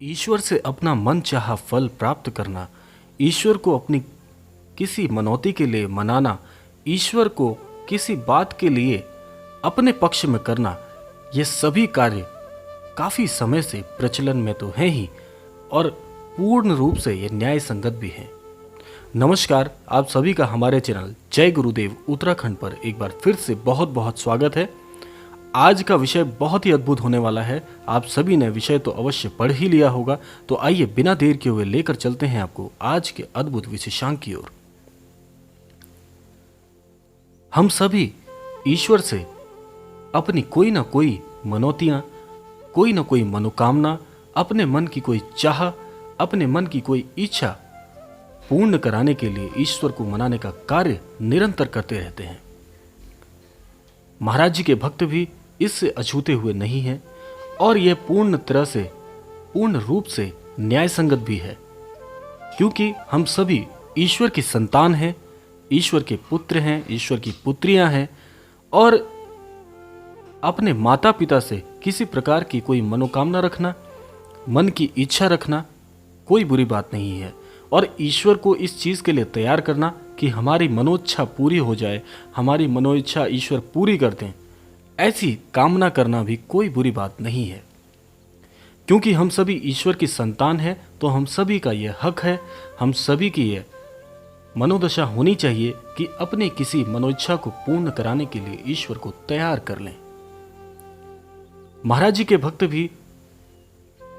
ईश्वर से अपना मन चाहा फल प्राप्त करना, ईश्वर को अपनी किसी मनौती के लिए मनाना, ईश्वर को किसी बात के लिए अपने पक्ष में करना, ये सभी कार्य काफ़ी समय से प्रचलन में तो हैं ही और पूर्ण रूप से ये न्याय संगत भी हैं। नमस्कार, आप सभी का हमारे चैनल जय गुरुदेव उत्तराखंड पर एक बार फिर से बहुत बहुत स्वागत है। आज का विषय बहुत ही अद्भुत होने वाला है। आप सभी ने विषय तो अवश्य पढ़ ही लिया होगा, तो आइए बिना देर किए हुए लेकर चलते हैं आपको आज के अद्भुत विशेषांक की ओर। हम सभी ईश्वर से अपनी कोई ना कोई मनौतियां, कोई ना कोई मनोकामना, अपने मन की कोई चाह, अपने मन की कोई इच्छा पूर्ण कराने के लिए ईश्वर को मनाने का कार्य निरंतर करते रहते हैं। महाराज जी के भक्त भी इससे अछूते हुए नहीं हैं और यह पूर्ण तरह से, पूर्ण रूप से न्याय संगत भी है, क्योंकि हम सभी ईश्वर की संतान हैं, ईश्वर के पुत्र हैं, ईश्वर की पुत्रियां हैं और अपने माता पिता से किसी प्रकार की कोई मनोकामना रखना, मन की इच्छा रखना कोई बुरी बात नहीं है और ईश्वर को इस चीज़ के लिए तैयार करना कि हमारी मनोइच्छा पूरी हो जाए, हमारी मनोइच्छा ईश्वर पूरी कर दें, ऐसी कामना करना भी कोई बुरी बात नहीं है। क्योंकि हम सभी ईश्वर की संतान हैं, तो हम सभी का यह हक है, हम सभी की यह मनोदशा होनी चाहिए कि अपने किसी मनोइच्छा को पूर्ण कराने के लिए ईश्वर को तैयार कर लें। महाराज जी के भक्त भी,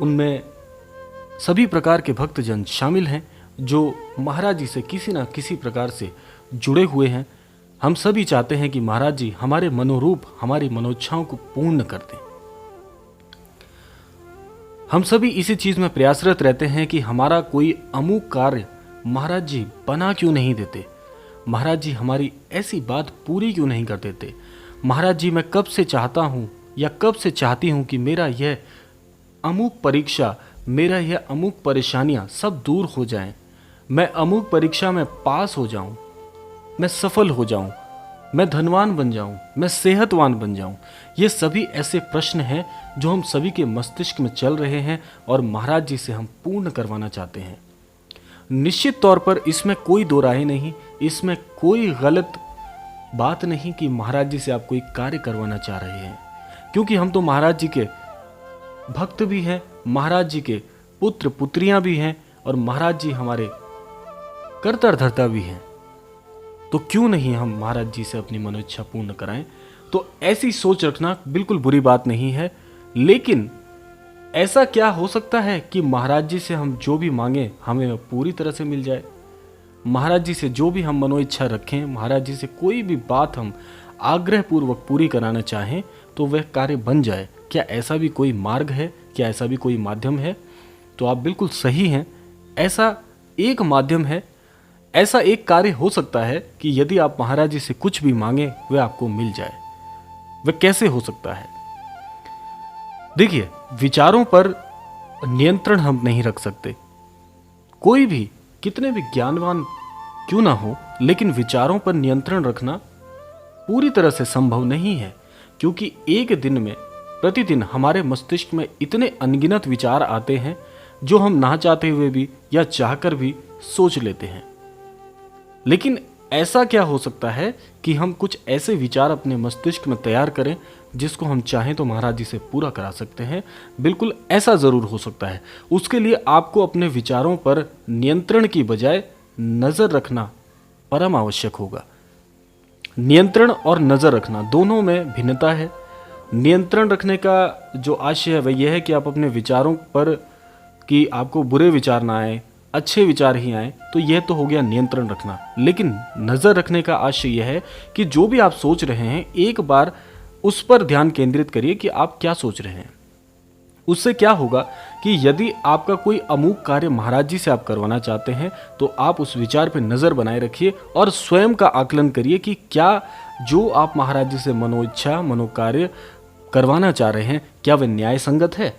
उनमें सभी प्रकार के भक्तजन शामिल हैं जो महाराज जी से किसी न किसी प्रकार से जुड़े हुए हैं। हम सभी चाहते हैं कि महाराज जी हमारे मनोरूप, हमारी मनोइच्छाओं को पूर्ण कर दें। हम सभी इसी चीज में प्रयासरत रहते हैं कि हमारा कोई अमूक कार्य महाराज जी बना क्यों नहीं देते, महाराज जी हमारी ऐसी बात पूरी क्यों नहीं कर देते, महाराज जी मैं कब से चाहता हूं या कब से चाहती हूं कि मेरा यह अमूक परीक्षा, मेरा यह अमूक परेशानियां सब दूर हो जाएं, मैं अमूक परीक्षा में पास हो जाऊं, मैं सफल हो जाऊं, मैं धनवान बन जाऊं, मैं सेहतवान बन जाऊं। ये सभी ऐसे प्रश्न हैं जो हम सभी के मस्तिष्क में चल रहे हैं और महाराज जी से हम पूर्ण करवाना चाहते हैं। निश्चित तौर पर इसमें कोई दो राय नहीं, इसमें कोई गलत बात नहीं कि महाराज जी से आप कोई कार्य करवाना चाह रहे हैं, क्योंकि हम तो महाराज जी के भक्त भी हैं, महाराज जी के पुत्र पुत्रियां भी हैं और महाराज जी हमारे कर्ता धर्ता भी हैं। तो क्यों नहीं हम महाराज जी से अपनी मनोइच्छा पूर्ण कराएं। तो ऐसी सोच रखना बिल्कुल बुरी बात नहीं है, लेकिन ऐसा क्या हो सकता है कि महाराज जी से हम जो भी मांगे हमें पूरी तरह से मिल जाए। महाराज जी से जो भी हम मनोइच्छा रखें, महाराज जी से कोई भी बात हम आग्रह पूर्वक पूरी कराना चाहें तो वह कार्य बन जाए। क्या ऐसा भी कोई मार्ग है, क्या ऐसा भी कोई माध्यम है? तो आप बिल्कुल सही हैं, ऐसा एक माध्यम है, ऐसा एक कार्य हो सकता है कि यदि आप महाराज जी से कुछ भी मांगे वह आपको मिल जाए। वह कैसे हो सकता है? देखिए, विचारों पर नियंत्रण हम नहीं रख सकते। कोई भी कितने भी ज्ञानवान क्यों ना हो, लेकिन विचारों पर नियंत्रण रखना पूरी तरह से संभव नहीं है, क्योंकि एक दिन में, प्रतिदिन हमारे मस्तिष्क में इतने अनगिनत विचार आते हैं जो हम ना चाहते हुए भी या चाहकर भी सोच लेते हैं। लेकिन ऐसा क्या हो सकता है कि हम कुछ ऐसे विचार अपने मस्तिष्क में तैयार करें जिसको हम चाहें तो महाराज जी से पूरा करा सकते हैं? बिल्कुल ऐसा जरूर हो सकता है। उसके लिए आपको अपने विचारों पर नियंत्रण की बजाय नजर रखना परम आवश्यक होगा। नियंत्रण और नजर रखना दोनों में भिन्नता है। नियंत्रण रखने का जो आशय है वह यह है कि आप अपने विचारों पर, कि आपको बुरे विचार ना आए, अच्छे विचार ही आए, तो यह तो हो गया नियंत्रण रखना। लेकिन नजर रखने का आशय यह है कि जो भी आप सोच रहे हैं एक बार उस पर ध्यान केंद्रित करिए कि आप क्या सोच रहे हैं। उससे क्या होगा कि यदि आपका कोई अमूक कार्य महाराज जी से आप करवाना चाहते हैं तो आप उस विचार पर नजर बनाए रखिए और स्वयं का आकलन करिए कि क्या जो आप महाराज जी से मनोइच्छा, मनोकार्य करवाना चाह रहे हैं, क्या वह न्याय संगत है?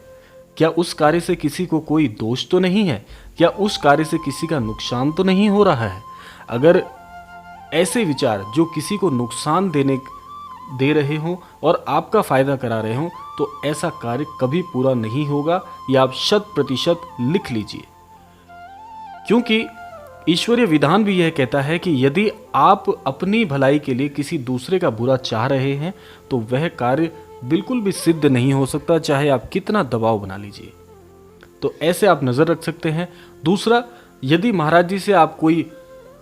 क्या उस कार्य से किसी को कोई दोष तो नहीं है? क्या उस कार्य से किसी का नुकसान तो नहीं हो रहा है? अगर ऐसे विचार जो किसी को नुकसान देने दे रहे हों और आपका फ़ायदा करा रहे हों तो ऐसा कार्य कभी पूरा नहीं होगा। यह आप 100% लिख लीजिए, क्योंकि ईश्वरीय विधान भी यह कहता है कि यदि आप अपनी भलाई के लिए किसी दूसरे का बुरा चाह रहे हैं तो वह कार्य बिल्कुल भी सिद्ध नहीं हो सकता, चाहे आप कितना दबाव बना लीजिए। तो ऐसे आप नज़र रख सकते हैं। दूसरा, यदि महाराज जी से आप कोई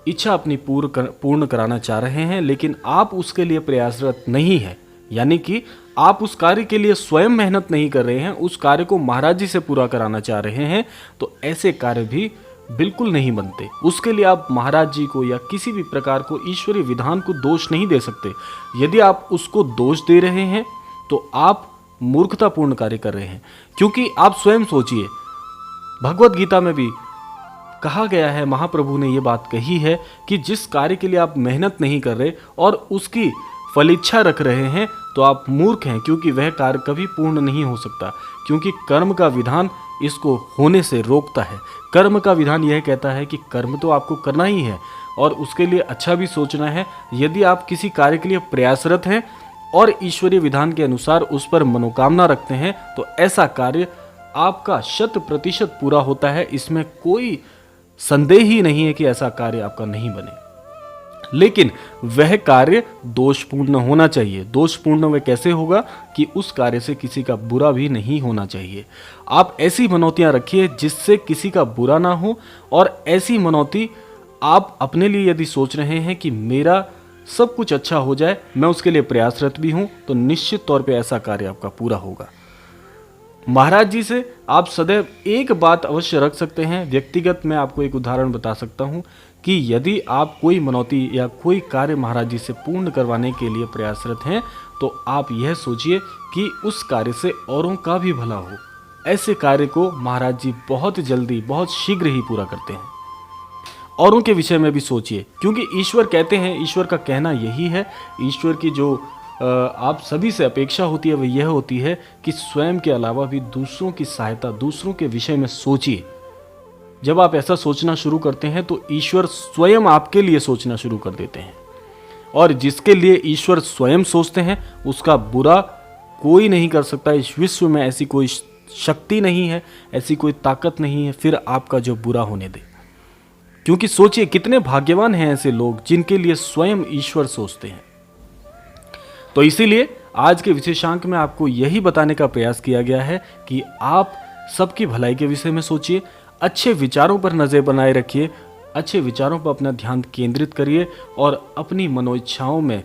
इच्छा अपनी पूर्ण कराना चाह रहे हैं लेकिन आप उसके लिए प्रयासरत नहीं है, यानी कि आप उस कार्य के लिए स्वयं मेहनत नहीं कर रहे हैं, उस कार्य को महाराज जी से पूरा कराना चाह रहे हैं, तो ऐसे कार्य भी बिल्कुल नहीं बनते। उसके लिए आप महाराज जी को या किसी भी प्रकार को ईश्वरीय विधान को दोष नहीं दे सकते। यदि आप उसको दोष दे रहे हैं तो आप मूर्खतापूर्ण कार्य कर रहे हैं, क्योंकि आप स्वयं सोचिए, भगवत गीता में भी कहा गया है, महाप्रभु ने ये बात कही है कि जिस कार्य के लिए आप मेहनत नहीं कर रहे और उसकी फलिच्छा रख रहे हैं तो आप मूर्ख हैं, क्योंकि वह कार्य कभी पूर्ण नहीं हो सकता, क्योंकि कर्म का विधान इसको होने से रोकता है। कर्म का विधान यह कहता है कि कर्म तो आपको करना ही है और उसके लिए अच्छा भी सोचना है। यदि आप किसी कार्य के लिए प्रयासरत हैं और ईश्वरीय विधान के अनुसार उस पर मनोकामना रखते हैं तो ऐसा कार्य आपका 100% पूरा होता है। इसमें कोई संदेह ही नहीं है कि ऐसा कार्य आपका नहीं बने, लेकिन वह कार्य दोषपूर्ण होना चाहिए। दोषपूर्ण वह कैसे होगा कि उस कार्य से किसी का बुरा भी नहीं होना चाहिए। आप ऐसी मनौतियां रखिए जिससे किसी का बुरा ना हो, और ऐसी मनौती आप अपने लिए यदि सोच रहे हैं कि मेरा सब कुछ अच्छा हो जाए, मैं उसके लिए प्रयासरत भी हूं, तो निश्चित तौर पे ऐसा कार्य आपका पूरा होगा। महाराज जी से आप सदैव एक बात अवश्य रख सकते हैं। व्यक्तिगत मैं आपको एक उदाहरण बता सकता हूं कि यदि आप कोई मनौती या कोई कार्य महाराज जी से पूर्ण करवाने के लिए प्रयासरत हैं तो आप यह सोचिए कि उस कार्य से औरों का भी भला हो। ऐसे कार्य को महाराज जी बहुत जल्दी, बहुत शीघ्र ही पूरा करते हैं। औरों के विषय में भी सोचिए, क्योंकि ईश्वर कहते हैं, ईश्वर का कहना यही है, ईश्वर की जो आप सभी से अपेक्षा होती है वह यह होती है कि स्वयं के अलावा भी दूसरों की सहायता, दूसरों के विषय में सोचिए। जब आप ऐसा सोचना शुरू करते हैं तो ईश्वर स्वयं आपके लिए सोचना शुरू कर देते हैं, और जिसके लिए ईश्वर स्वयं सोचते हैं उसका बुरा कोई नहीं कर सकता। इस विश्व में ऐसी कोई शक्ति नहीं है, ऐसी कोई ताकत नहीं है फिर आपका जो बुरा होने दे। क्योंकि सोचिए कितने भाग्यवान हैं ऐसे लोग जिनके लिए स्वयं ईश्वर सोचते हैं। तो इसीलिए आज के विशेषांक में आपको यही बताने का प्रयास किया गया है कि आप सबकी भलाई के विषय में सोचिए, अच्छे विचारों पर नजर बनाए रखिए, अच्छे विचारों पर अपना ध्यान केंद्रित करिए और अपनी मनोइच्छाओं में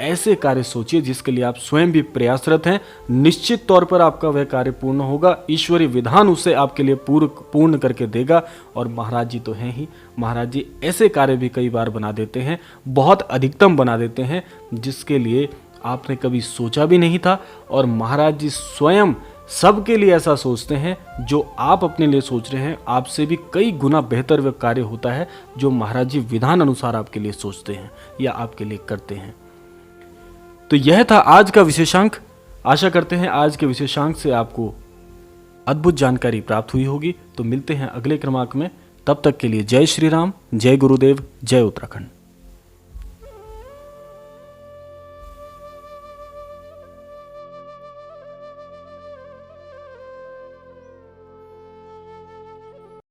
ऐसे कार्य सोचिए जिसके लिए आप स्वयं भी प्रयासरत हैं। निश्चित तौर पर आपका वह कार्य पूर्ण होगा। ईश्वरीय विधान उसे आपके लिए पूर्ण करके देगा। और महाराज जी तो हैं ही, महाराज जी ऐसे कार्य भी कई बार बना देते हैं, बहुत अधिकतम बना देते हैं जिसके लिए आपने कभी सोचा भी नहीं था। और महाराज जी स्वयं सबके लिए ऐसा सोचते हैं, जो आप अपने लिए सोच रहे हैं आपसे भी कई गुना बेहतर वह कार्य होता है जो महाराज जी विधान अनुसार आपके लिए सोचते हैं या आपके लिए करते हैं। तो यह था आज का विशेषांक। आशा करते हैं आज के विशेषांक से आपको अद्भुत जानकारी प्राप्त हुई होगी। तो मिलते हैं अगले क्रमांक में, तब तक के लिए जय श्री राम, जय गुरुदेव, जय उत्तराखंड।